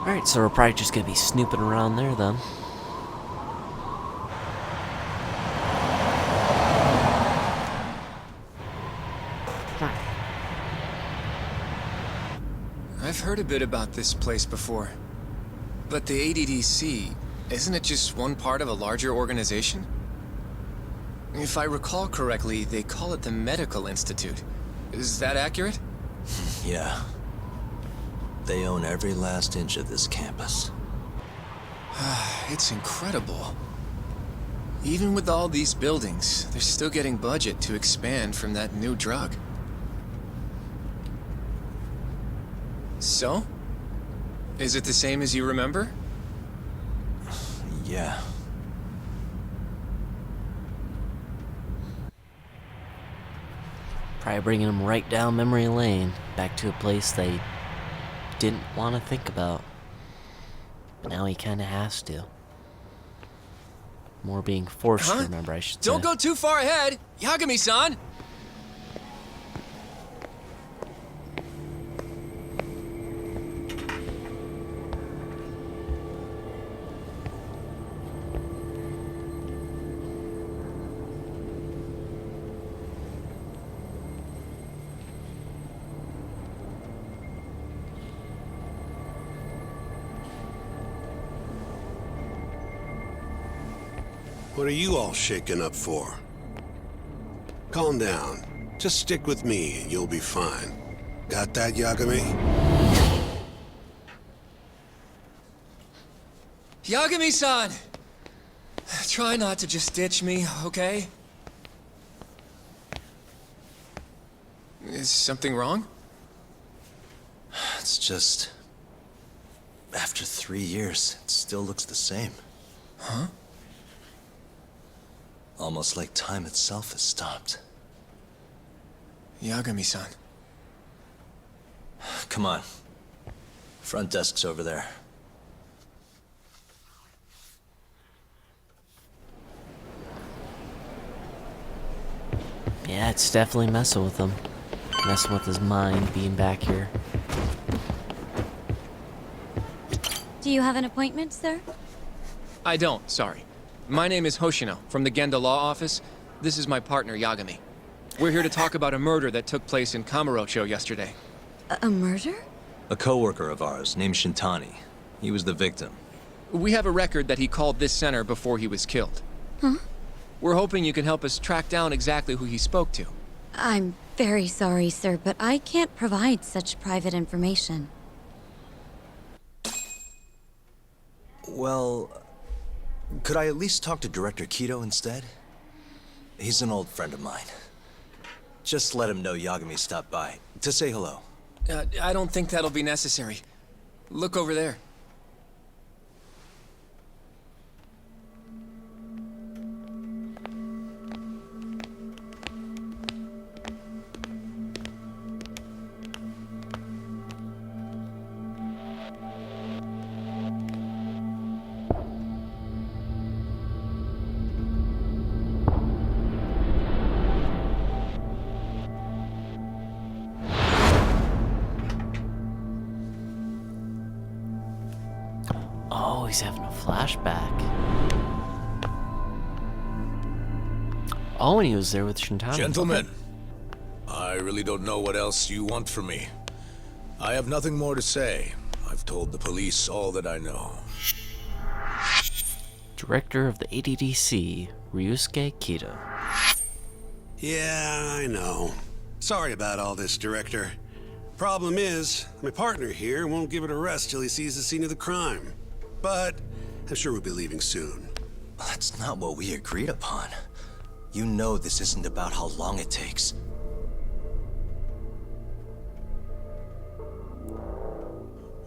Alright, so we're probably just gonna be snooping around there then. I've heard a bit about this place before. But the ADDC, isn't it just one part of a larger organization? If I recall correctly, they call it the Medical Institute. Is that accurate? Yeah. They own every last inch of this campus. It's incredible. Even with all these buildings, they're still getting budget to expand from that new drug. So? Is it the same as you remember? Yeah. Probably bringing them right down memory lane, back to a place they didn't want to think about. But now he kind of has to. More being forced to remember, I should say. Don't go too far ahead! Yagami-san! What are you all shaken up for? Calm down. Just stick with me and you'll be fine. Got that, Yagami? Yagami-san! Try not to just ditch me, okay? Is something wrong? It's just... After 3 years, it still looks the same. Huh? Almost like time itself has stopped. Yagami-san. Come on. Front desk's over there. Yeah, it's definitely messing with him. Messing with his mind being back here. Do you have an appointment, sir? I don't, sorry. My name is Hoshino, from the Genda Law Office. This is my partner, Yagami. We're here to talk about a murder that took place in Kamurocho yesterday. A murder? A coworker of ours named Shintani. He was the victim. We have a record that he called this center before he was killed. Huh? We're hoping you can help us track down exactly who he spoke to. I'm very sorry, sir, but I can't provide such private information. Well... Could I at least talk to Director Kido instead? He's an old friend of mine. Just let him know Yagami stopped by, to say hello. I don't think that'll be necessary. Look over there. Oh, he's having a flashback. Oh, and he was there with Shintani. Gentlemen, I really don't know what else you want from me. I have nothing more to say. I've told the police all that I know. Director of the ADDC, Ryusuke Kido. Yeah, I know. Sorry about all this, Director. Problem is, my partner here won't give it a rest till he sees the scene of the crime. But I'm sure we'll be leaving soon. That's not what we agreed upon. You know this isn't about how long it takes.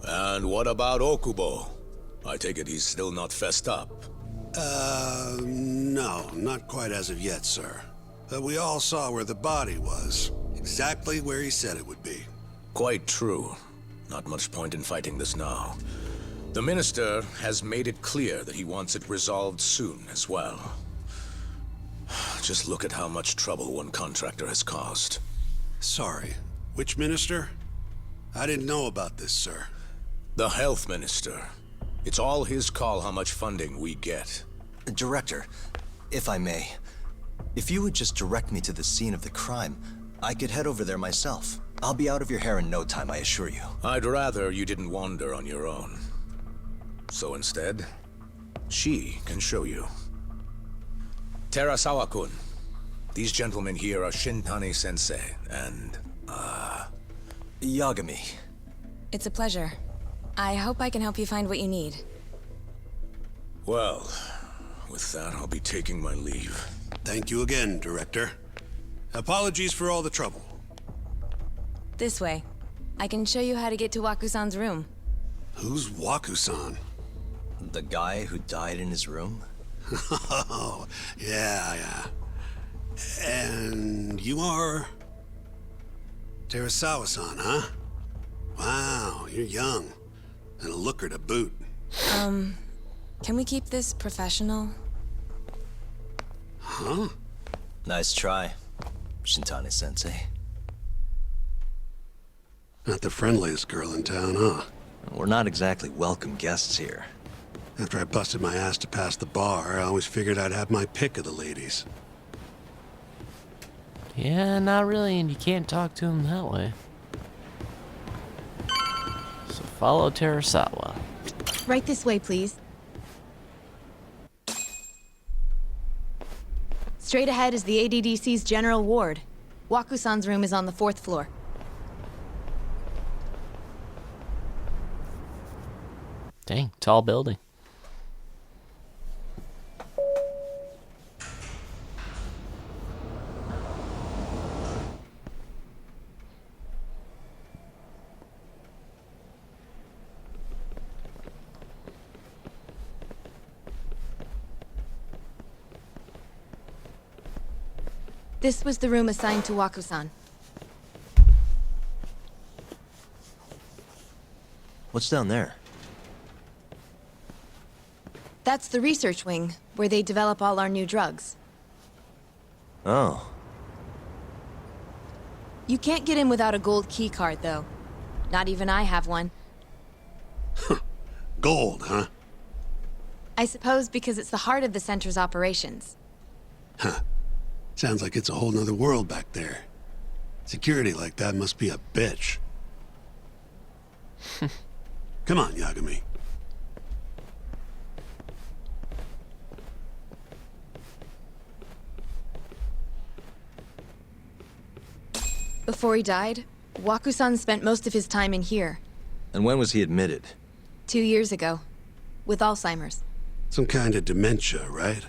And what about Okubo? I take it he's still not fessed up. No, not quite as of yet, sir. But we all saw where the body was. Exactly where he said it would be. Quite true. Not much point in fighting this now. The Minister has made it clear that he wants it resolved soon as well. Just look at how much trouble one contractor has caused. Sorry, which minister? I didn't know about this, sir. The health minister. It's all his call how much funding we get. Director, if I may, if you would just direct me to the scene of the crime, I could head over there myself. I'll be out of your hair in no time, I assure you. I'd rather you didn't wander on your own. So instead, she can show you. Terasawa-kun, these gentlemen here are Shintani-sensei and, Yagami. It's a pleasure. I hope I can help you find what you need. Well, with that, I'll be taking my leave. Thank you again, Director. Apologies for all the trouble. This way. I can show you how to get to Waku-san's room. Who's Waku-san? The guy who died in his room? Oh, yeah. And you are... Terasawa-san, huh? Wow, you're young. And a looker to boot. Can we keep this professional? Huh? Nice try, Shintani-sensei. Not the friendliest girl in town, huh? We're not exactly welcome guests here. After I busted my ass to pass the bar, I always figured I'd have my pick of the ladies. Yeah, not really, and you can't talk to him that way. So follow Terasawa. Right this way, please. Straight ahead is the ADDC's general ward. Waku-san's room is on the 4th floor. Dang, tall building. This was the room assigned to Waku-san. What's down there? That's the research wing, where they develop all our new drugs. Oh. You can't get in without a gold key card, though. Not even I have one. Gold, huh? I suppose because it's the heart of the center's operations. Huh. Sounds like it's a whole nother world back there. Security like that must be a bitch. Come on, Yagami. Before he died, Waku-san spent most of his time in here. And when was he admitted? 2 years ago. With Alzheimer's. Some kind of dementia, right?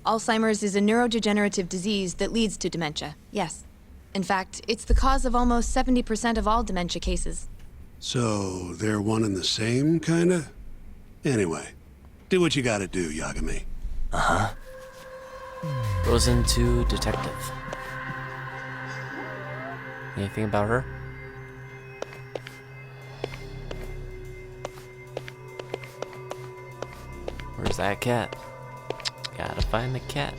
Alzheimer's is a neurodegenerative disease that leads to dementia, yes. In fact, it's the cause of almost 70% of all dementia cases. So, they're one and the same, kinda? Anyway, do what you gotta do, Yagami. Goes into detective. Anything about her? Where's that cat? Gotta find the cat.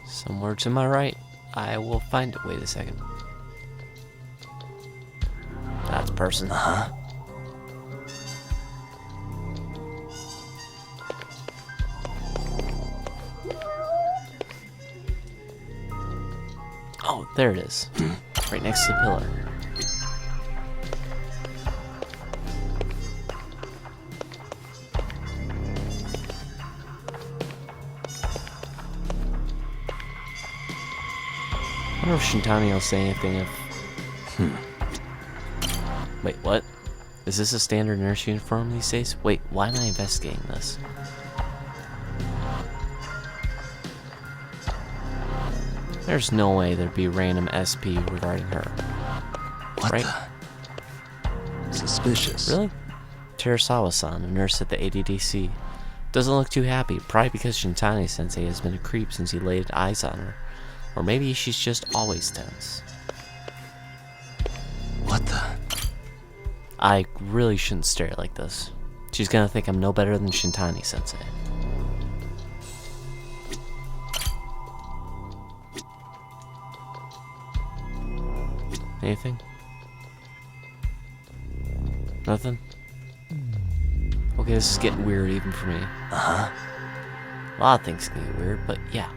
Somewhere to my right. I will find it. Wait a second. That's a person. Oh, there it is. Right next to the pillar. I wonder if Shintani will say anything if... Wait, what? Is this a standard nurse uniform these days? Wait, why am I investigating this? There's no way there'd be random SP regarding her. What right? the? Suspicious. Really? Terasawa-san, a nurse at the ADDC, doesn't look too happy, probably because Shintani-sensei has been a creep since he laid eyes on her. Or maybe she's just always tense. What the? I really shouldn't stare like this. She's gonna think I'm no better than Shintani-sensei. Anything? Nothing? Okay, this is getting weird even for me. Uh-huh. A lot of things can get weird, but yeah.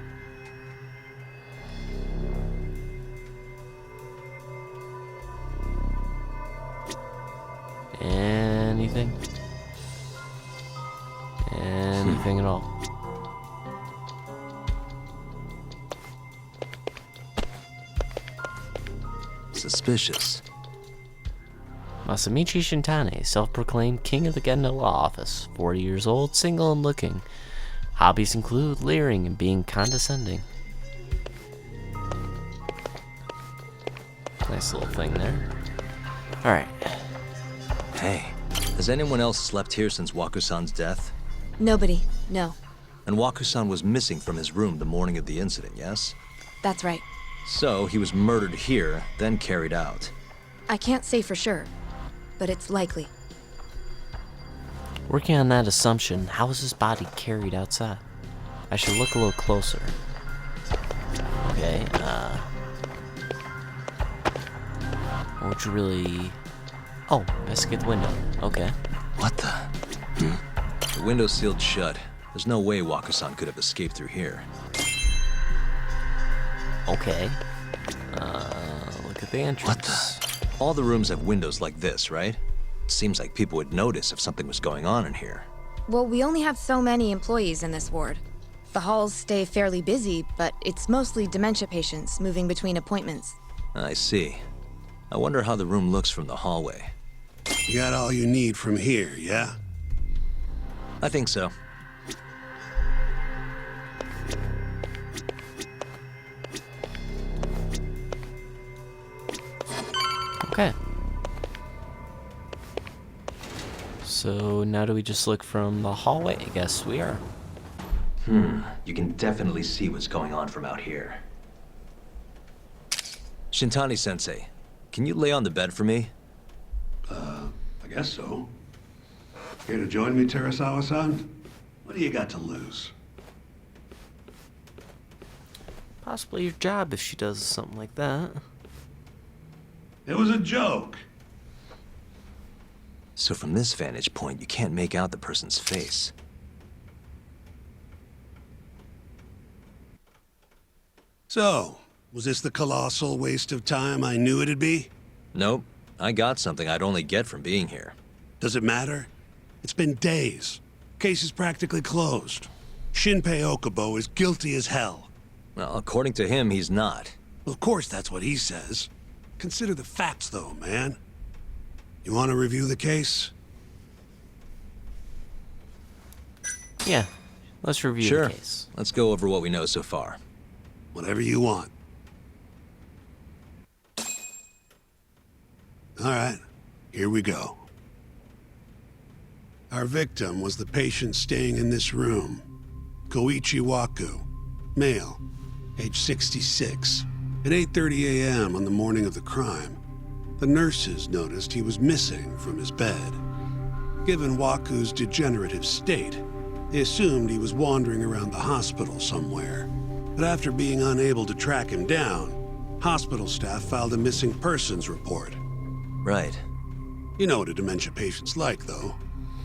Anything? Anything at all? Suspicious. Masamichi Shintane, self-proclaimed king of the Gendo law office, 40 years old, single and looking. Hobbies include leering and being condescending. Nice little thing there. Alright. Hey, has anyone else slept here since Waku-san's death? Nobody, no. And Waku-san was missing from his room the morning of the incident, yes? That's right. So, he was murdered here, then carried out. I can't say for sure, but it's likely. Working on that assumption, how was his body carried outside? I should look a little closer. Okay, what would you really... Oh, investigate the window. Okay. What the? The window's sealed shut. There's no way Waku-san could have escaped through here. Okay. Look at the entrance. What the? All the rooms have windows like this, right? Seems like people would notice if something was going on in here. Well, we only have so many employees in this ward. The halls stay fairly busy, but it's mostly dementia patients moving between appointments. I see. I wonder how the room looks from the hallway. You got all you need from here, yeah? I think so. Okay. So now do we just look from the hallway? I guess we are. You can definitely see what's going on from out here. Shintani-sensei, can you lay on the bed for me? I guess so. Here to join me, Terasawa-san? What do you got to lose? Possibly your job if she does something like that. It was a joke. So from this vantage point, you can't make out the person's face. So, was this the colossal waste of time I knew it'd be? Nope. I got something I'd only get from being here. Does it matter? It's been days. Case is practically closed. Shinpei Okubo is guilty as hell. Well, according to him, he's not. Of course that's what he says. Consider the facts, though, man. You want to review the case? Yeah. Let's review Sure. the case. Let's go over what we know so far. Whatever you want. All right, here we go. Our victim was the patient staying in this room, Koichi Waku, male, age 66. At 8:30 a.m. on the morning of the crime, the nurses noticed he was missing from his bed. Given Waku's degenerative state, they assumed he was wandering around the hospital somewhere. But after being unable to track him down, hospital staff filed a missing persons report. Right. You know what a dementia patient's like, though.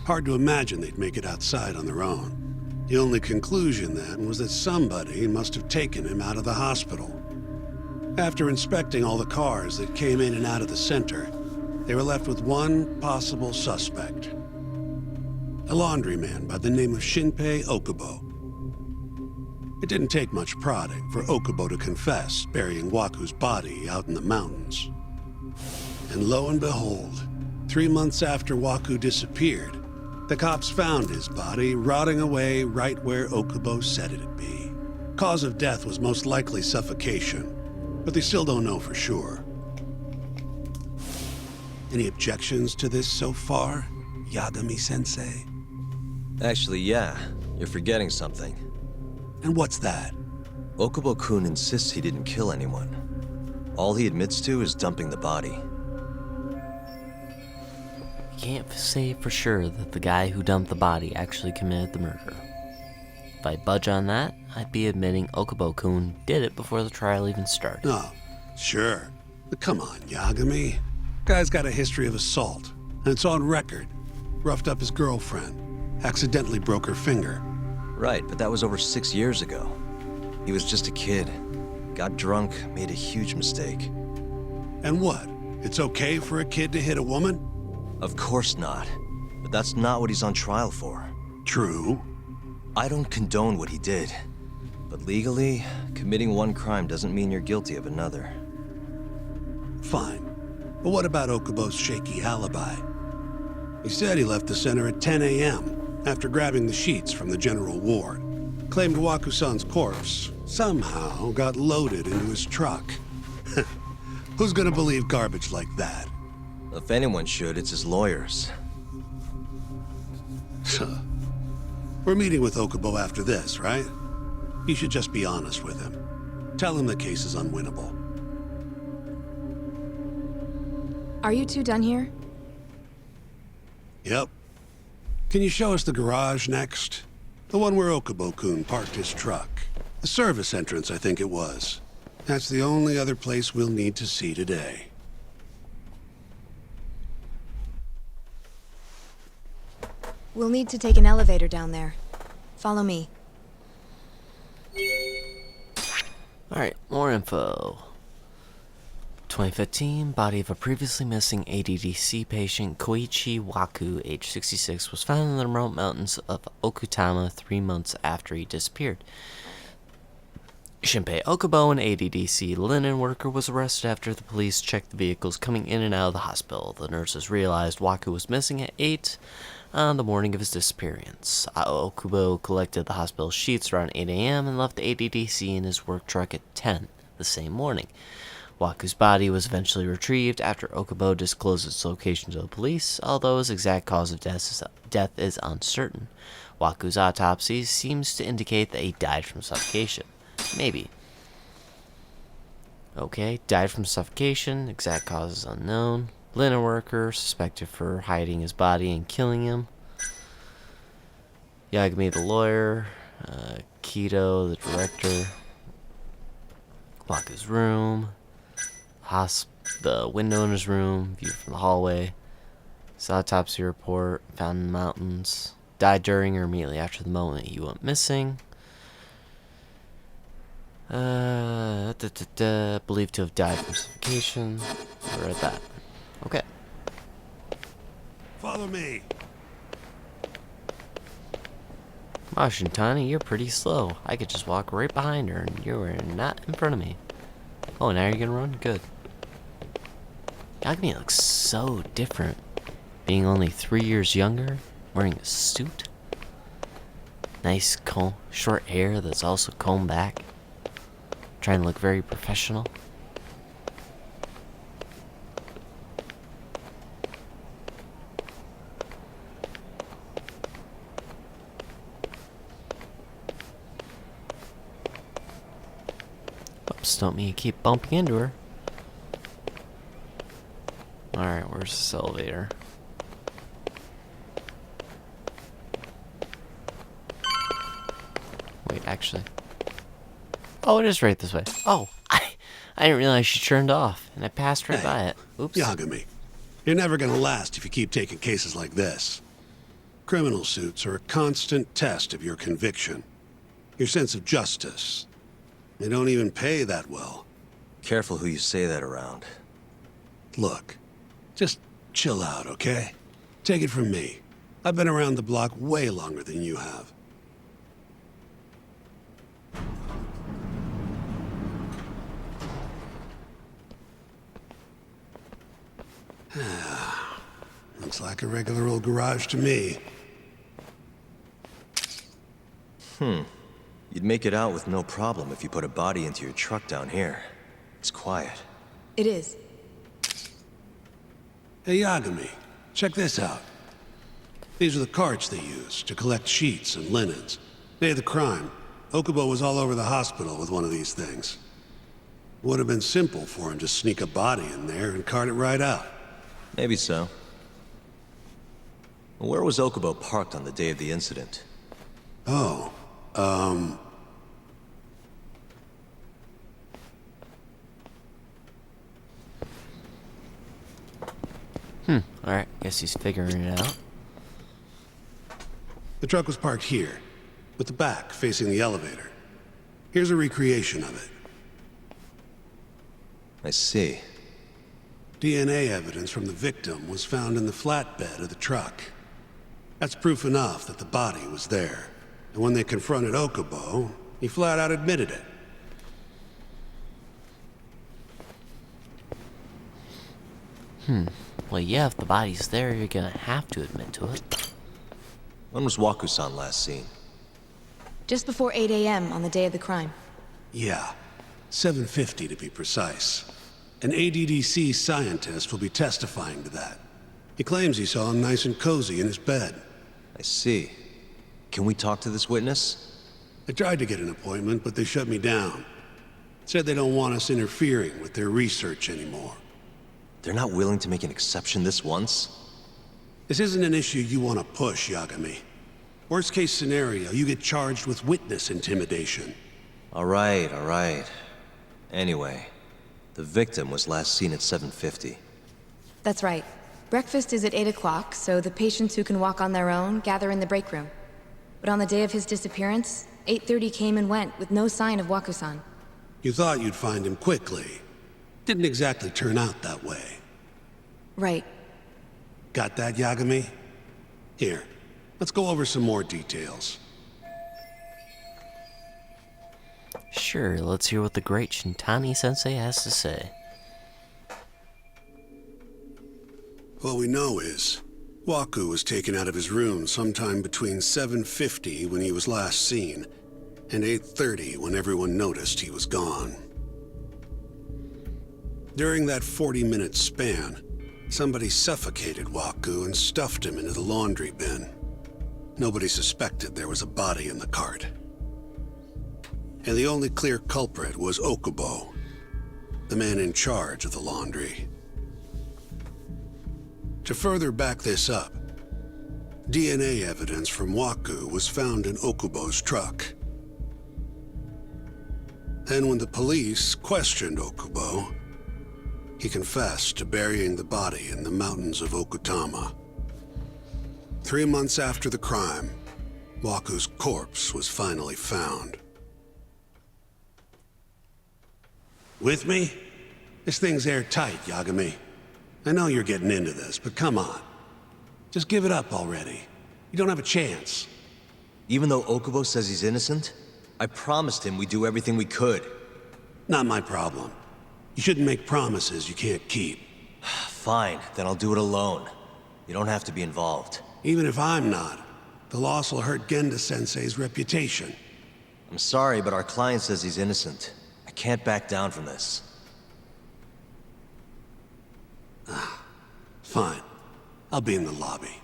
Hard to imagine they'd make it outside on their own. The only conclusion then was that somebody must have taken him out of the hospital. After inspecting all the cars that came in and out of the center, they were left with one possible suspect. A laundryman by the name of Shinpei Okubo. It didn't take much prodding for Okubo to confess burying Waku's body out in the mountains. And lo and behold, 3 months after Waku disappeared, the cops found his body rotting away right where Okubo said it'd be. Cause of death was most likely suffocation, but they still don't know for sure. Any objections to this so far, Yagami-sensei? Actually, yeah. You're forgetting something. And what's that? Okubo-kun insists he didn't kill anyone. All he admits to is dumping the body. Can't say for sure that the guy who dumped the body actually committed the murder. If I budge on that, I'd be admitting Okubo-kun did it before the trial even started. Oh, sure. But come on, Yagami. Guy's got a history of assault, and it's on record. Roughed up his girlfriend. Accidentally broke her finger. Right, but that was over 6 years ago. He was just a kid. Got drunk, made a huge mistake. And what? It's okay for a kid to hit a woman? Of course not. But that's not what he's on trial for. True. I don't condone what he did. But legally, committing one crime doesn't mean you're guilty of another. Fine. But what about Okubo's shaky alibi? He said he left the center at 10 a.m. after grabbing the sheets from the general ward. Claimed Wakusan's corpse somehow got loaded into his truck. Who's gonna believe garbage like that? If anyone should, it's his lawyers. We're meeting with Okubo after this, right? You should just be honest with him. Tell him the case is unwinnable. Are you two done here? Yep. Can you show us the garage next? The one where Okubo-kun parked his truck. The service entrance, I think it was. That's the only other place we'll need to see today. We'll need to take an elevator down there. Follow me. Alright, more info. 2015, body of a previously missing ADDC patient Koichi Waku, age 66, was found in the remote mountains of Okutama 3 months after he disappeared. Shinpei Okubo, an ADDC linen worker, was arrested after the police checked the vehicles coming in and out of the hospital. The nurses realized Waku was missing at 8 on the morning of his disappearance. Okubo collected the hospital sheets around 8 a.m. and left the ADDC in his work truck at 10 the same morning. Waku's body was eventually retrieved after Okubo disclosed its location to the police, although his exact cause of death is uncertain. Waku's autopsy seems to indicate that he died from suffocation. Maybe. Okay, died from suffocation, exact cause is unknown. Linen worker, suspected for hiding his body and killing him. Yagami the lawyer, Kido the director. Waku's room. The window in his room, view from the hallway. His autopsy report, found in the mountains. Died during or immediately after the moment he went missing. Believed to have died from suffocation. I read that. Okay. Follow me. Wow, Shintani, you're pretty slow. I could just walk right behind her and you were not in front of me. Oh, now you're gonna run? Good. Yagami looks so different. Being only 3 years younger, wearing a suit. Nice short hair that's also combed back. Trying to look very professional. Oops, don't mean to keep bumping into her. Alright, where's this elevator? Wait, actually. Oh, it is right this way. Oh, I didn't realize she turned off, and I passed right by it. Oops. Yagami, you're never gonna last if you keep taking cases like this. Criminal suits are a constant test of your conviction, your sense of justice. They don't even pay that well. Careful who you say that around. Look, just chill out, okay? Take it from me. I've been around the block way longer than you have. Looks like a regular old garage to me. You'd make it out with no problem if you put a body into your truck down here. It's quiet. It is. Hey, Yagami, check this out. These are the carts they use to collect sheets and linens. Day of the crime, Okubo was all over the hospital with one of these things. Would have been simple for him to sneak a body in there and cart it right out. Maybe so. Where was Okubo parked on the day of the incident? Oh, Alright, guess he's figuring it out. The truck was parked here, with the back facing the elevator. Here's a recreation of it. I see. DNA evidence from the victim was found in the flatbed of the truck. That's proof enough that the body was there. And when they confronted Okubo, he flat out admitted it. Well, yeah, if the body's there, you're gonna have to admit to it. When was Waku-san last seen? Just before 8 a.m. on the day of the crime. Yeah, 7:50 to be precise. An ADDC scientist will be testifying to that. He claims he saw him nice and cozy in his bed. I see. Can we talk to this witness? I tried to get an appointment, but they shut me down. Said they don't want us interfering with their research anymore. They're not willing to make an exception this once? This isn't an issue you want to push, Yagami. Worst case scenario, you get charged with witness intimidation. All right. Anyway, the victim was last seen at 7:50. That's right. Breakfast is at 8 o'clock, so the patients who can walk on their own gather in the break room. But on the day of his disappearance, 8:30 came and went with no sign of Waku-san. You thought you'd find him quickly. Didn't exactly turn out that way. Right. Got that, Yagami? Here, let's go over some more details. Sure, let's hear what the great Shintani-sensei has to say. All we know is, Waku was taken out of his room sometime between 7:50 when he was last seen, and 8:30 when everyone noticed he was gone. During that 40-minute span, somebody suffocated Waku and stuffed him into the laundry bin. Nobody suspected there was a body in the cart. And the only clear culprit was Okubo, the man in charge of the laundry. To further back this up, DNA evidence from Waku was found in Okubo's truck. Then when the police questioned Okubo, he confessed to burying the body in the mountains of Okutama. 3 months after the crime, Waku's corpse was finally found. With me? This thing's airtight, Yagami. I know you're getting into this, but come on. Just give it up already. You don't have a chance. Even though Okubo says he's innocent, I promised him we'd do everything we could. Not my problem. You shouldn't make promises you can't keep. Fine, then I'll do it alone. You don't have to be involved. Even if I'm not, the loss will hurt Genda-sensei's reputation. I'm sorry, but our client says he's innocent. I can't back down from this. Fine. I'll be in the lobby.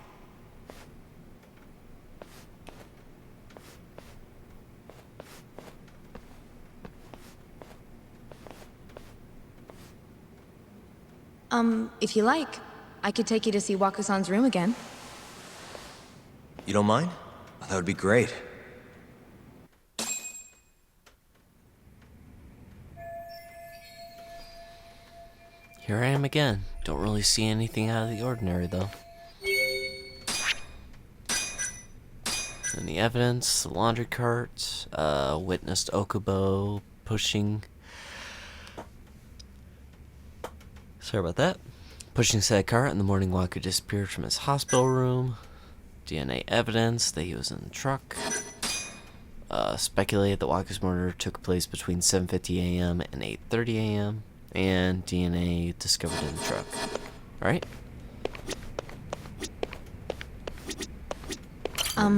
If you like, I could take you to see Waku-san's room again. You don't mind? That would be great. Here I am again. Don't really see anything out of the ordinary, though. And the evidence, the laundry cart, witnessed Okubo pushing... Sorry about that. Pushing said cart in the morning Waku disappeared from his hospital room. DNA evidence that he was in the truck. Speculated that Waku's murder took place between 7:50 a.m. and 8:30 a.m. And DNA discovered in the truck. Alright?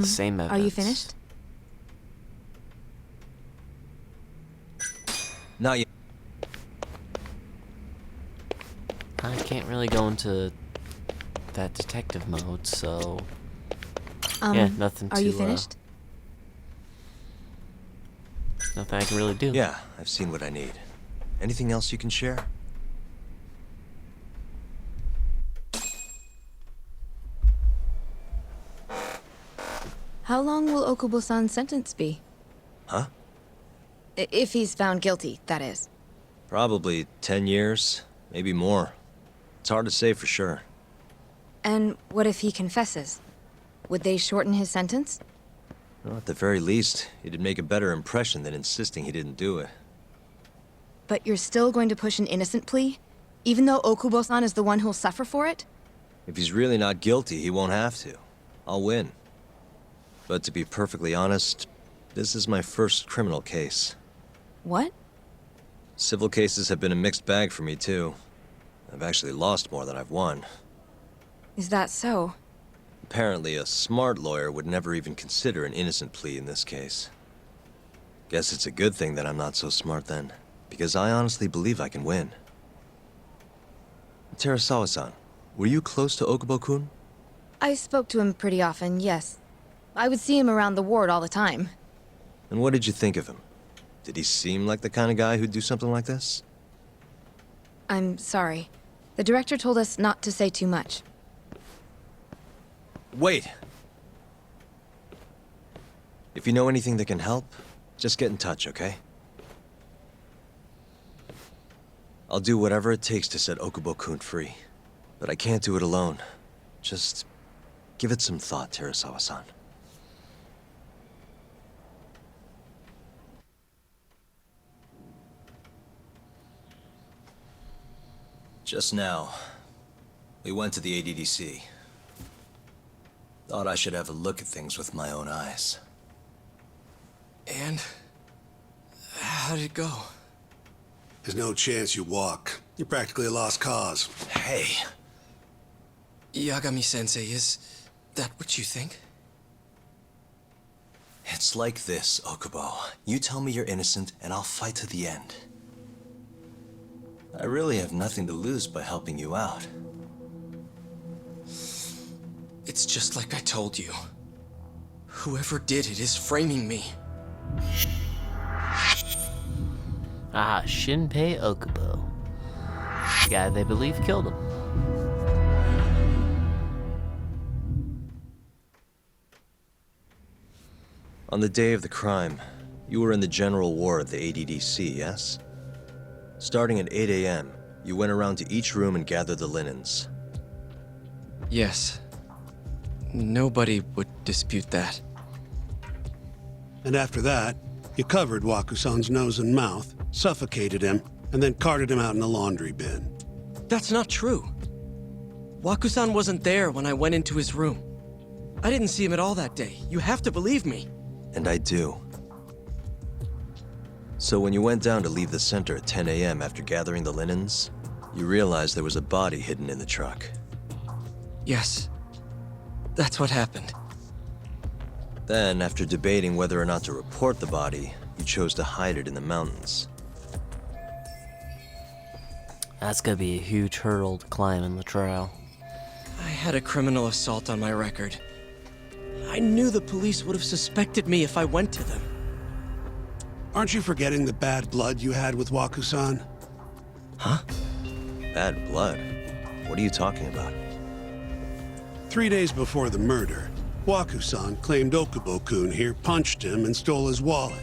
Same evidence. Are you finished? Not yet. I can't really go into that detective mode, so... yeah, nothing to... Are you finished? Nothing I can really do. Yeah, I've seen what I need. Anything else you can share? How long will Okubo-san's sentence be? Huh? If he's found guilty, that is. Probably 10 years, maybe more. It's hard to say for sure. And what if he confesses? Would they shorten his sentence? Well, at the very least, it'd make a better impression than insisting he didn't do it. But you're still going to push an innocent plea? Even though Okubo-san is the one who'll suffer for it? If he's really not guilty, he won't have to. I'll win. But to be perfectly honest, this is my first criminal case. What? Civil cases have been a mixed bag for me, too. I've actually lost more than I've won. Is that so? Apparently, a smart lawyer would never even consider an innocent plea in this case. Guess it's a good thing that I'm not so smart then, because I honestly believe I can win. Terasawa-san, were you close to Okubo-kun? I spoke to him pretty often, yes. I would see him around the ward all the time. And what did you think of him? Did he seem like the kind of guy who'd do something like this? I'm sorry. The director told us not to say too much. Wait! If you know anything that can help, just get in touch, okay? I'll do whatever it takes to set Okubo-kun free. But I can't do it alone. Just give it some thought, Terasawa-san. Just now, we went to the ADDC. Thought I should have a look at things with my own eyes. And how did it go? There's no chance you walk. You're practically a lost cause. Hey, Yagami-sensei, is that what you think? it's like this, Okubo. You tell me you're innocent, and I'll fight to the end. I really have nothing to lose by helping you out. It's just like I told you. Whoever did it is framing me. Ah, Shinpei Okubo. The guy they believe killed him. On the day of the crime, you were in the general ward at the ADDC, yes? Starting at 8 a.m., you went around to each room and gathered the linens. Yes. Nobody would dispute that. And after that, you covered Wakusan's nose and mouth, suffocated him, and then carted him out in a laundry bin. That's not true. Wakusan wasn't there when I went into his room. I didn't see him at all that day. You have to believe me. And I do. So when you went down to leave the center at 10 a.m. after gathering the linens, you realized there was a body hidden in the truck. Yes. That's what happened. Then, after debating whether or not to report the body, you chose to hide it in the mountains. That's gonna be a huge hurdle to climb in the trial. I had a criminal assault on my record. I knew the police would have suspected me if I went to them. Aren't you forgetting the bad blood you had with Wakusan? Huh? Bad blood? What are you talking about? 3 days before the murder, Wakusan claimed Okubo-kun here punched him and stole his wallet.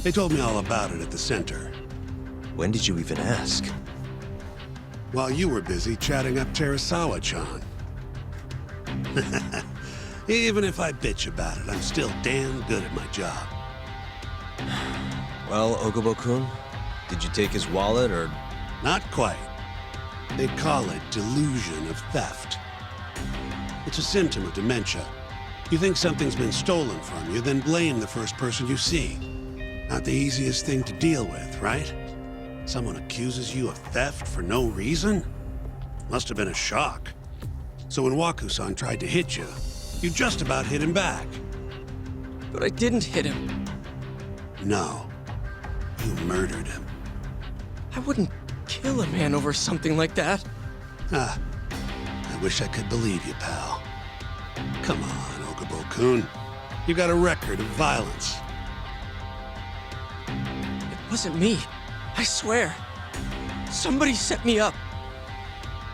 They told me all about it at the center. When did you even ask? While you were busy chatting up Terasawa-chan. Even if I bitch about it, I'm still damn good at my job. Well, Okubo-kun, did you take his wallet or... Not quite. They call it delusion of theft. It's a symptom of dementia. You think something's been stolen from you, then blame the first person you see. Not the easiest thing to deal with, right? Someone accuses you of theft for no reason? Must have been a shock. So when Wakusan tried to hit you, you just about hit him back. But I didn't hit him. No. You murdered him. I wouldn't kill a man over something like that. Ah, I wish I could believe you, pal. Come on, Okubo-kun. You got a record of violence. It wasn't me. I swear. Somebody set me up.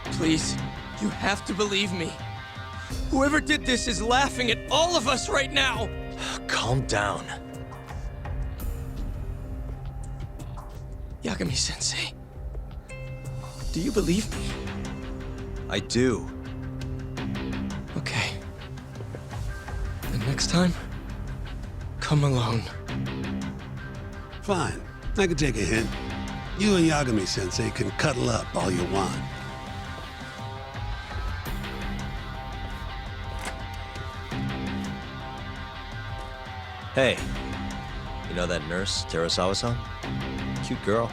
Please, you have to believe me. Whoever did this is laughing at all of us right now. Calm down. Yagami-sensei, do you believe me? I do. Next time, come alone. Fine. I can take a hint. You and Yagami-sensei can cuddle up all you want. Hey, you know that nurse, Terasawa-san? Cute girl.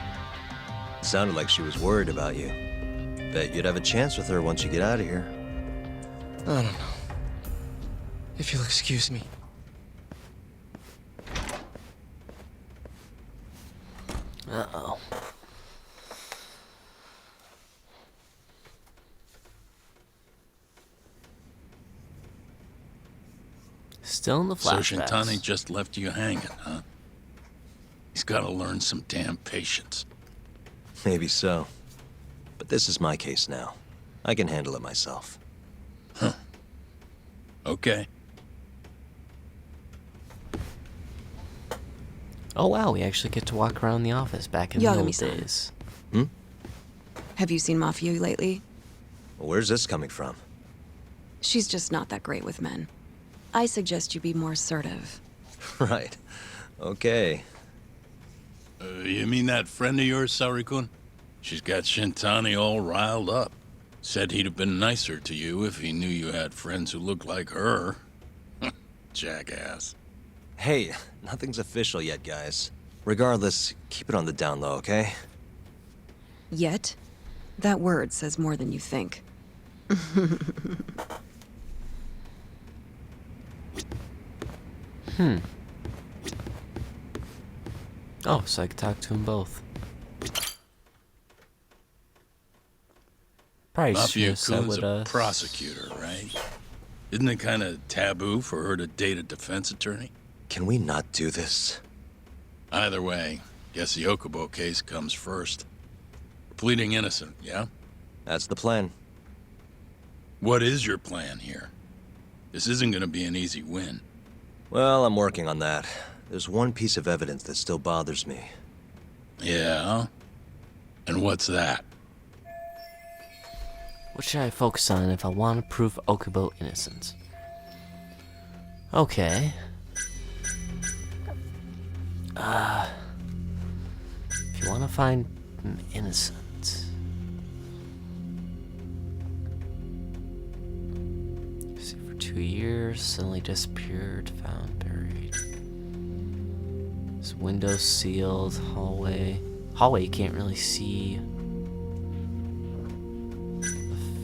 Sounded like she was worried about you. Bet you'd have a chance with her once you get out of here. I don't know. If you'll excuse me. Uh-oh. Still in the So flashbacks. Shintani just left you hanging, huh? He's gotta learn some damn patience. Maybe so. But this is my case now. I can handle it myself. Okay. Oh wow, we actually get to walk around the office back in the old Yagami-san. days. Have you seen Mafia lately? Where's this coming from? She's just not that great with men. I suggest you be more assertive. Right. Okay. You mean that friend of yours, Sarikun? She's got Shintani all riled up. Said he'd have been nicer to you if he knew you had friends who looked like her. Jackass. Hey, nothing's official yet, guys. Regardless, keep it on the down low, okay? Yet? That word says more than you think. Oh, so I could talk to them both. Probably should Mafia have said Kun's with a us. prosecutor, right? Isn't it kind of taboo for her to date a defense attorney? Can we not do this? Either way, guess the Okubo case comes first. Pleading innocent, yeah? That's the plan. What is your plan here? This isn't gonna be an easy win. Well, I'm working on that. There's one piece of evidence that still bothers me. Yeah? And what's that? What should I focus on if I want to prove Okubo innocent? Okay. If you want to find him innocent. See, for 2 years, suddenly disappeared, found buried. His window sealed, hallway. Hallway you can't really see the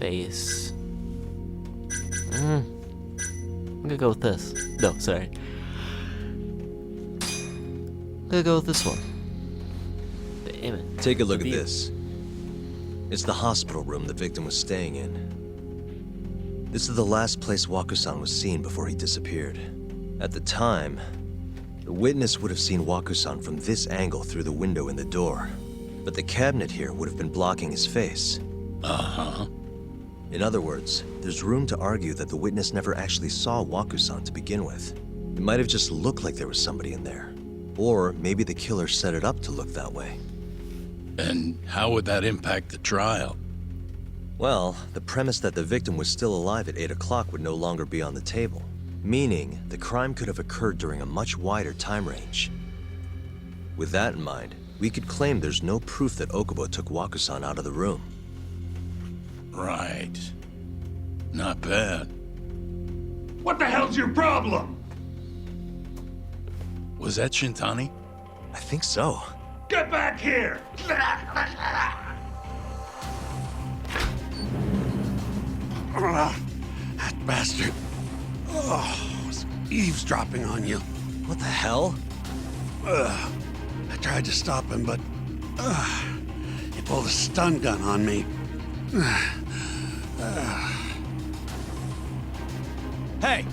face. I'm gonna go with this. No, sorry. I'm gonna go with this one. The image. Take a look at The view. this. It's the hospital room the victim was staying in. This is the last place Wakusan was seen before he disappeared. At the time, the witness would have seen Wakusan from this angle through the window in the door, but the cabinet here would have been blocking his face. Uh-huh. In other words, there's room to argue that the witness never actually saw Wakusan to begin with. It might have just looked like there was somebody in there. Or maybe the killer set it up to look that way. And how would that impact the trial? Well, the premise that the victim was still alive at 8 o'clock would no longer be on the table. Meaning, the crime could have occurred during a much wider time range. With that in mind, we could claim there's no proof that Okubo took Wakusan out of the room. Right. Not bad. What the hell's your problem? Was that Shintani? I think so. Get back here! That bastard. Oh, was eavesdropping on you. What the hell? I tried to stop him, but he pulled a stun gun on me. Hey!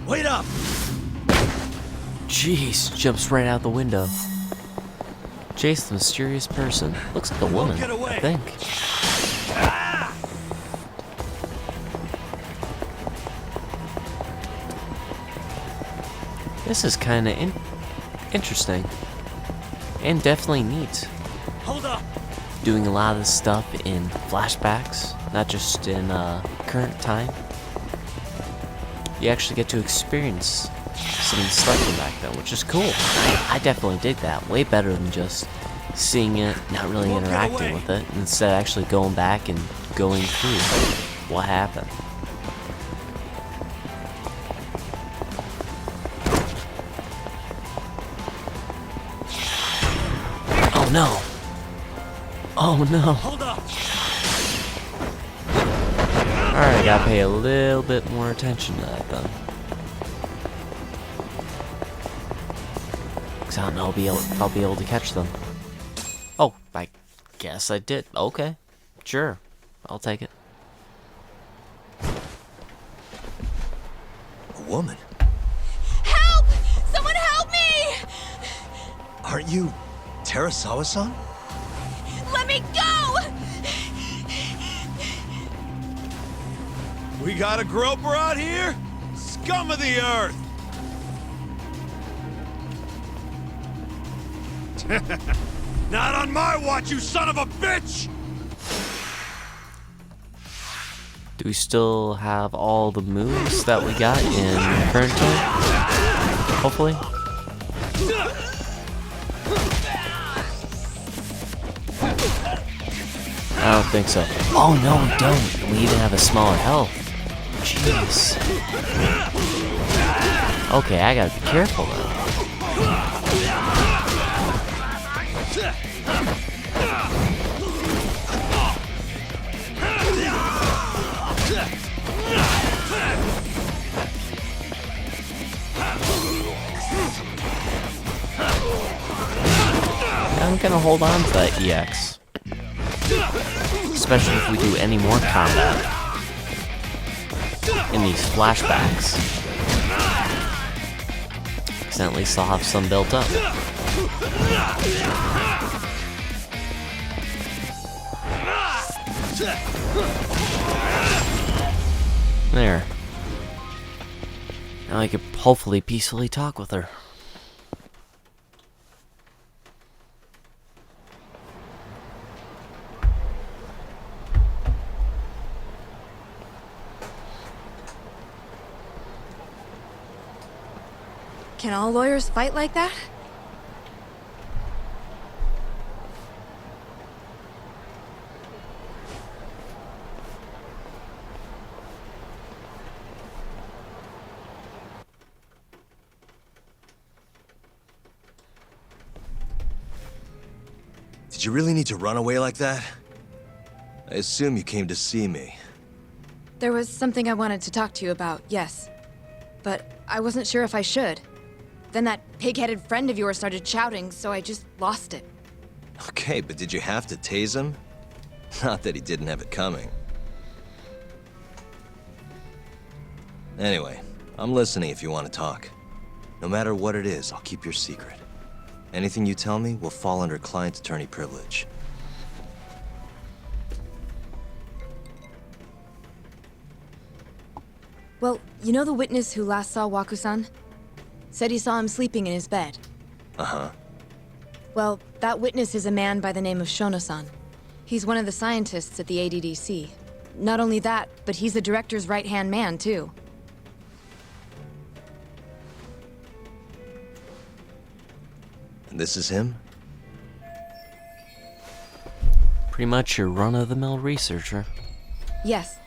Wait up! Jeez, jumps right out the window. Chase the mysterious person. Looks like a woman, get away. I think. This is kind of interesting. And definitely neat. Hold up! Doing a lot of this stuff in flashbacks, not just in current time. you actually get to experience some of the stuff from back then, which is cool. I definitely dig that. Way better than just seeing it, not really interacting with it, instead actually going back and going through what happened. Oh no! Oh no! Hold up! Alright, I gotta pay a little bit more attention to that then. Cause I don't know if I'll be able to catch them. Oh, I guess I did. Okay. Sure. I'll take it. A woman? Help! Someone help me! Aren't you Terasawa-san? Let me go! We got a groper out here? Scum of the earth! Not on my watch, you son of a bitch! Do we still have all the moves that we got in current time? Hopefully. I don't think so. Oh no, we don't. We even have a smaller health. Jeez. Okay, I gotta be careful though. I'm gonna hold on to that EX. Especially if we do any more combat in these flashbacks. Because at least I'll have some built up. There. Now I could hopefully peacefully talk with her. Can all lawyers fight like that? Did you really need to run away like that? I assume you came to see me. There was something I wanted to talk to you about, yes. But I wasn't sure if I should. Then that pig-headed friend of yours started shouting, so I just lost it. Okay, but did you have to tase him? Not that he didn't have it coming. Anyway, I'm listening if you want to talk. No matter what it is, I'll keep your secret. Anything you tell me will fall under client attorney privilege. Well, you know the witness who last saw Waku-san? Said he saw him sleeping in his bed. Uh-huh. Well, that witness is a man by the name of Shono-san. He's one of the scientists at the ADDC. Not only that, but he's the director's right-hand man, too. And this is him? Pretty much your run-of-the-mill researcher. Yes.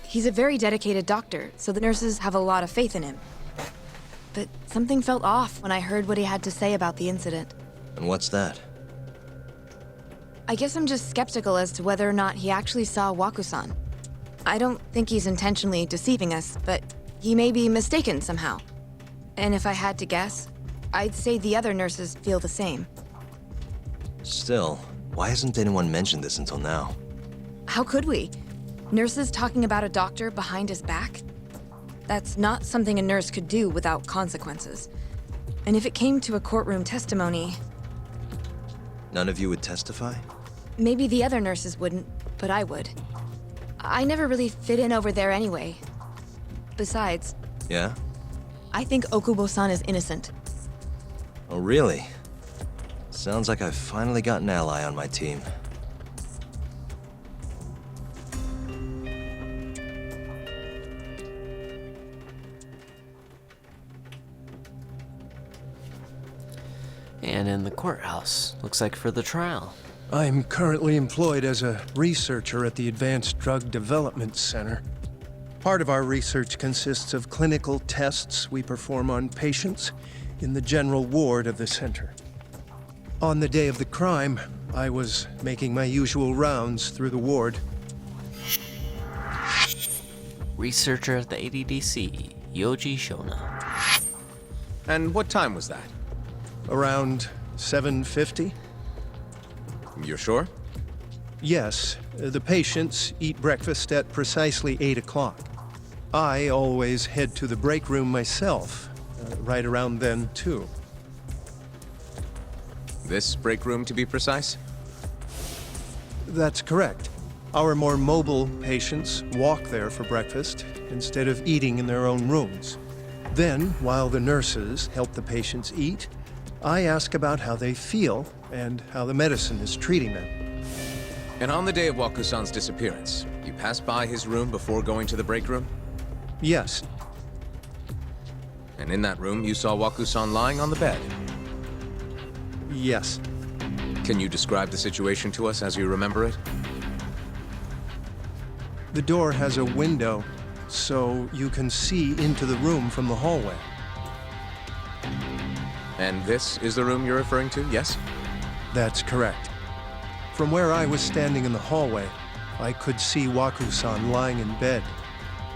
He's a very dedicated doctor, so the nurses have a lot of faith in him. But something felt off when I heard what he had to say about the incident. And what's that? I guess I'm just skeptical as to whether or not he actually saw Waku-san. I don't think he's intentionally deceiving us, but he may be mistaken somehow. And if I had to guess, I'd say the other nurses feel the same. Still, why hasn't anyone mentioned this until now? How could we? Nurses talking about a doctor behind his back? That's not something a nurse could do without consequences. And if it came to a courtroom testimony... None of you would testify? Maybe the other nurses wouldn't, but I would. I never really fit in over there anyway. Besides... Yeah? I think Okubo-san is innocent. Oh, really? Sounds like I've finally got an ally on my team. And in the courthouse, looks like for the trial. I'm currently employed as a researcher at the Advanced Drug Development Center. Part of our research consists of clinical tests we perform on patients in the general ward of the center. On the day of the crime, I was making my usual rounds through the ward. Researcher at the ADDC, Yoji Shona. And what time was that? Around 7:50? You're sure? Yes, the patients eat breakfast at precisely 8 o'clock. I always head to the break room myself, right around then, too. This break room, to be precise? That's correct. Our more mobile patients walk there for breakfast instead of eating in their own rooms. Then, while the nurses help the patients eat, I ask about how they feel and how the medicine is treating them. And on the day of Waku-san's disappearance, you passed by his room before going to the break room? Yes. And in that room, you saw Waku-san lying on the bed? Yes. Can you describe the situation to us as you remember it? The door has a window, so you can see into the room from the hallway. And this is the room you're referring to, yes? That's correct. From where I was standing in the hallway, I could see Waku-san lying in bed.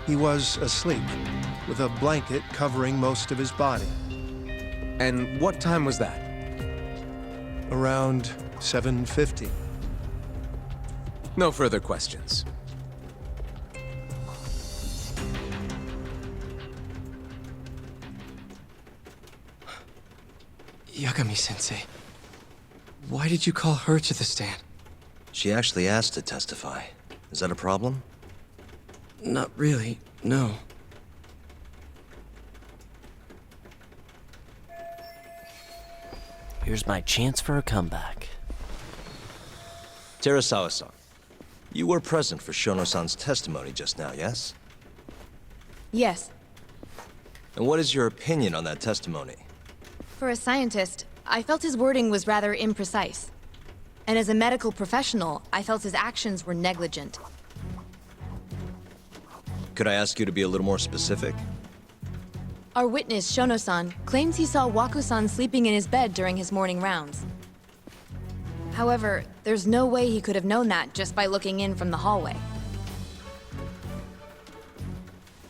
He was asleep, with a blanket covering most of his body. And what time was that? Around 7:50. No further questions. Yagami-sensei, why did you call her to the stand? She actually asked to testify. Is that a problem? Not really, no. Here's my chance for a comeback. Terasawa-san, you were present for Shono-san's testimony just now, yes? Yes. And what is your opinion on that testimony? For a scientist, I felt his wording was rather imprecise. And as a medical professional, I felt his actions were negligent. Could I ask you to be a little more specific? Our witness, Shono-san, claims he saw Waku-san sleeping in his bed during his morning rounds. However, there's no way he could have known that just by looking in from the hallway.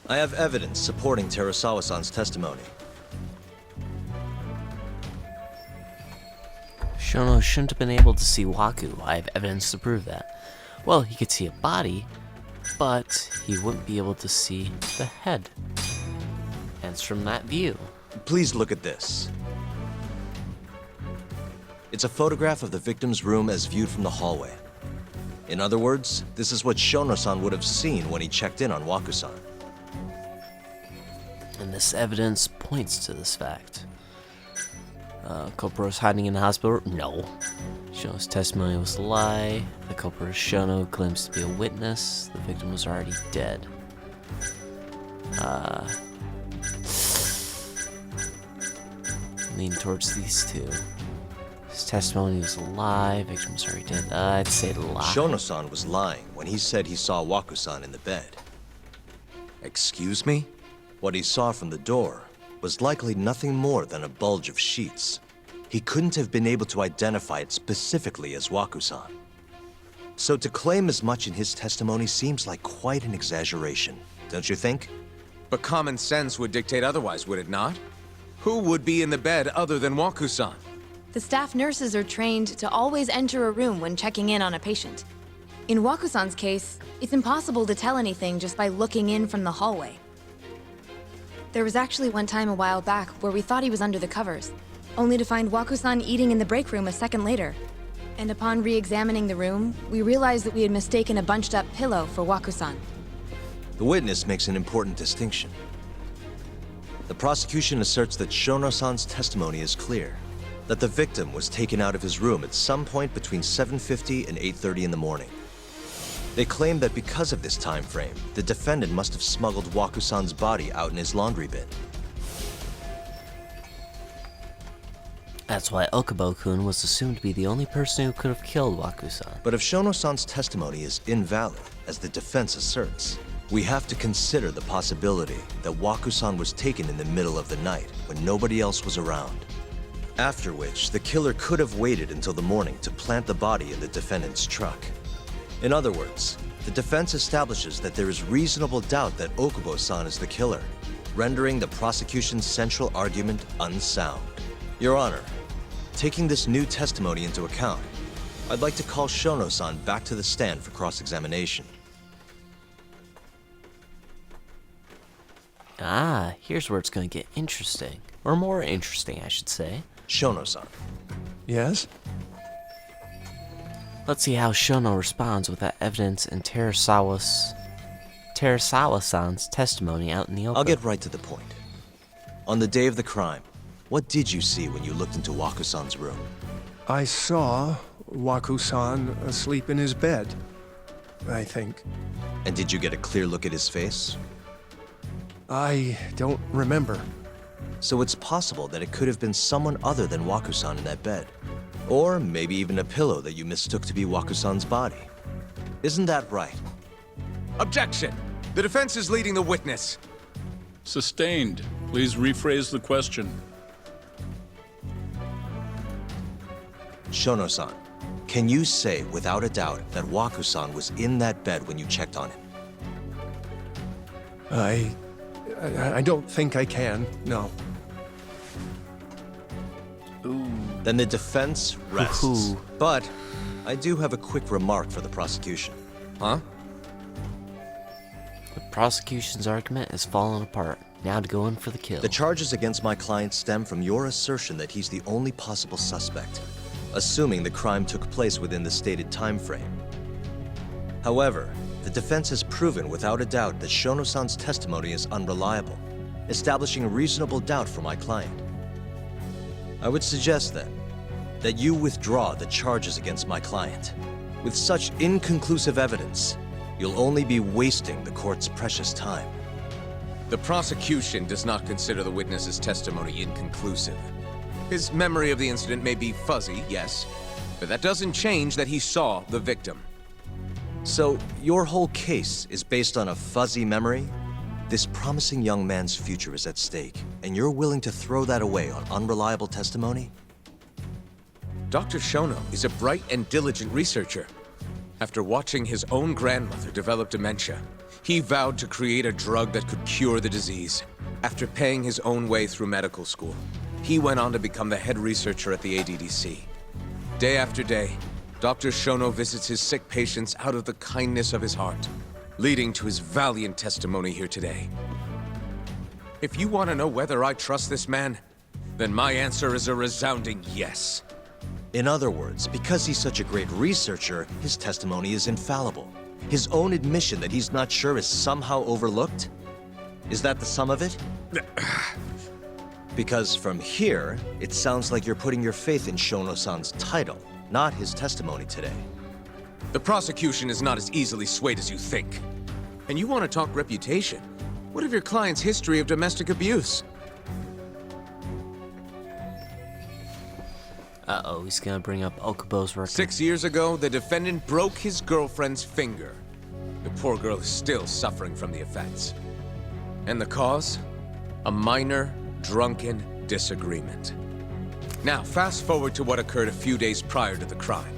I have evidence supporting Terasawa-san's testimony. Shono shouldn't have been able to see Waku. I have evidence to prove that. Well, he could see a body, but he wouldn't be able to see the head. Hence from that view. Please look at this. It's a photograph of the victim's room as viewed from the hallway. In other words, this is what Shono-san would have seen when he checked in on Waku-san. And this evidence points to this fact. Culprit was hiding in the hospital? No. Shono's testimony was a lie. The culprit is Shono, who claims to be a witness. The victim was already dead. Lean towards these two. His testimony was a lie. Victim was already dead. I'd say the lie. Shono-san was lying when he said he saw Waku-san in the bed. Excuse me? What he saw from the door was likely nothing more than a bulge of sheets. He couldn't have been able to identify it specifically as Waku-san. So to claim as much in his testimony seems like quite an exaggeration, don't you think? But common sense would dictate otherwise, would it not? Who would be in the bed other than Waku-san? The staff nurses are trained to always enter a room when checking in on a patient. In Waku-san's case, it's impossible to tell anything just by looking in from the hallway. There was actually one time a while back where we thought he was under the covers, only to find Waku-san eating in the break room a second later. And upon re-examining the room, we realized that we had mistaken a bunched-up pillow for Waku-san. The witness makes an important distinction. The prosecution asserts that Shono-san's testimony is clear, that the victim was taken out of his room at some point between 7:50 and 8:30 in the morning. They claim that because of this time frame, the defendant must have smuggled Waku-san's body out in his laundry bin. That's why Okubo-kun was assumed to be the only person who could have killed Waku-san. But if Shono-san's testimony is invalid, as the defense asserts, we have to consider the possibility that Waku-san was taken in the middle of the night when nobody else was around. After which, the killer could have waited until the morning to plant the body in the defendant's truck. In other words, the defense establishes that there is reasonable doubt that Okubo-san is the killer, rendering the prosecution's central argument unsound. Your Honor, taking this new testimony into account, I'd like to call Shono-san back to the stand for cross-examination. Ah, here's where it's gonna get interesting. Or more interesting, I should say. Shono-san. Yes? Let's see how Shono responds with that evidence in Terasawa-san's testimony out in the open. I'll get right to the point. On the day of the crime, what did you see when you looked into Waku-san's room? I saw Waku-san asleep in his bed, I think. And did you get a clear look at his face? I don't remember. So it's possible that it could have been someone other than Waku-san in that bed. Or maybe even a pillow that you mistook to be Waku-san's body. Isn't that right? Objection! The defense is leading the witness. Sustained. Please rephrase the question. Shono-san, can you say without a doubt that Waku-san was in that bed when you checked on him? I don't think I can, no. Then the defense rests. Ooh. But I do have a quick remark for the prosecution. Huh? The prosecution's argument has fallen apart. Now to go in for the kill. The charges against my client stem from your assertion that he's the only possible suspect, assuming the crime took place within the stated time frame. However, the defense has proven without a doubt that Shono-san's testimony is unreliable, establishing a reasonable doubt for my client. I would suggest then that you withdraw the charges against my client. With such inconclusive evidence, you'll only be wasting the court's precious time. The prosecution does not consider the witness's testimony inconclusive. His memory of the incident may be fuzzy, yes, but that doesn't change that he saw the victim. So, your whole case is based on a fuzzy memory? This promising young man's future is at stake, and you're willing to throw that away on unreliable testimony? Dr. Shono is a bright and diligent researcher. After watching his own grandmother develop dementia, he vowed to create a drug that could cure the disease. After paying his own way through medical school, he went on to become the head researcher at the ADDC. Day after day, Dr. Shono visits his sick patients out of the kindness of his heart, leading to his valiant testimony here today. If you want to know whether I trust this man, then my answer is a resounding yes. In other words, because he's such a great researcher, his testimony is infallible. His own admission that he's not sure is somehow overlooked? Is that the sum of it? Because from here, it sounds like you're putting your faith in Shono-san's title, not his testimony today. The prosecution is not as easily swayed as you think. And you want to talk reputation? What of your client's history of domestic abuse? Uh-oh, he's gonna bring up Okubo's record. 6 years ago, the defendant broke his girlfriend's finger. The poor girl is still suffering from the effects. And the cause? A minor, drunken disagreement. Now, fast forward to what occurred a few days prior to the crime.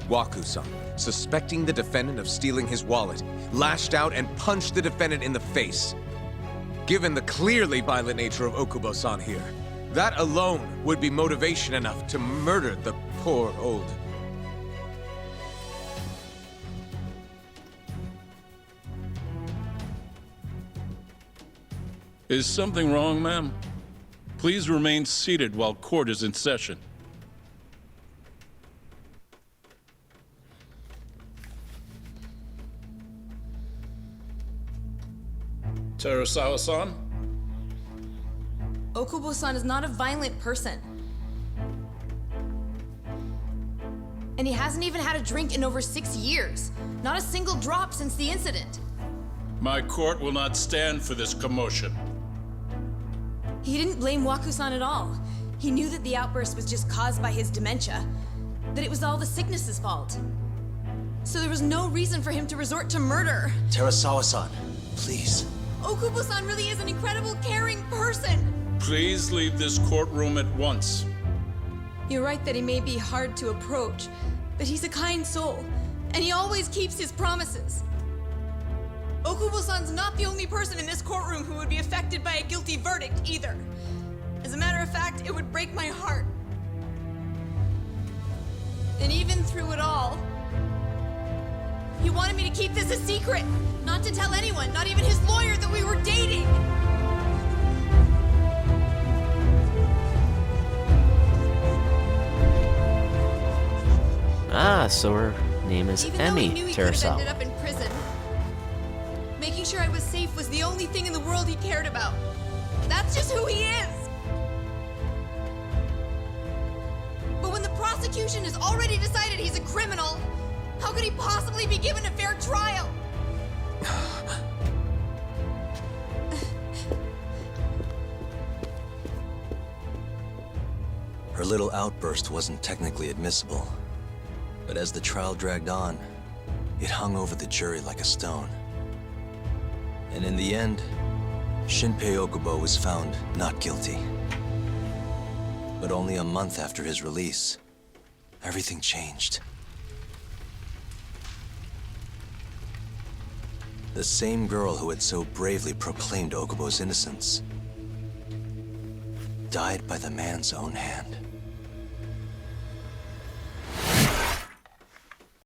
Waku-san, suspecting the defendant of stealing his wallet, lashed out and punched the defendant in the face. Given the clearly violent nature of Okubo-san here, that alone would be motivation enough to murder the poor old... Is something wrong, ma'am? Please remain seated while court is in session. Terasawa-san? Okubo-san is not a violent person. And he hasn't even had a drink in over 6 years. Not a single drop since the incident. My court will not stand for this commotion. He didn't blame Waku-san at all. He knew that the outburst was just caused by his dementia, that it was all the sickness's fault. So there was no reason for him to resort to murder. Terasawa-san, please. Okubo-san really is an incredible, caring person. Please leave this courtroom at once. You're right that he may be hard to approach, but he's a kind soul, and he always keeps his promises. Okubo-san's not the only person in this courtroom who would be affected by a guilty verdict, either. As a matter of fact, it would break my heart. And even through it all, he wanted me to keep this a secret, not to tell anyone, not even his lawyer, that we were dating. Ah, so her name is Even Emmy though he knew he could have ended Terasawa. up in prison, making sure I was safe was the only thing in the world he cared about. That's just who he is. But when the prosecution has already decided he's a criminal, how could he possibly be given a fair trial? Her little outburst wasn't technically admissible, but as the trial dragged on, it hung over the jury like a stone. And in the end, Shinpei Okubo was found not guilty. But only a month after his release, everything changed. The same girl who had so bravely proclaimed Okubo's innocence died by the man's own hand.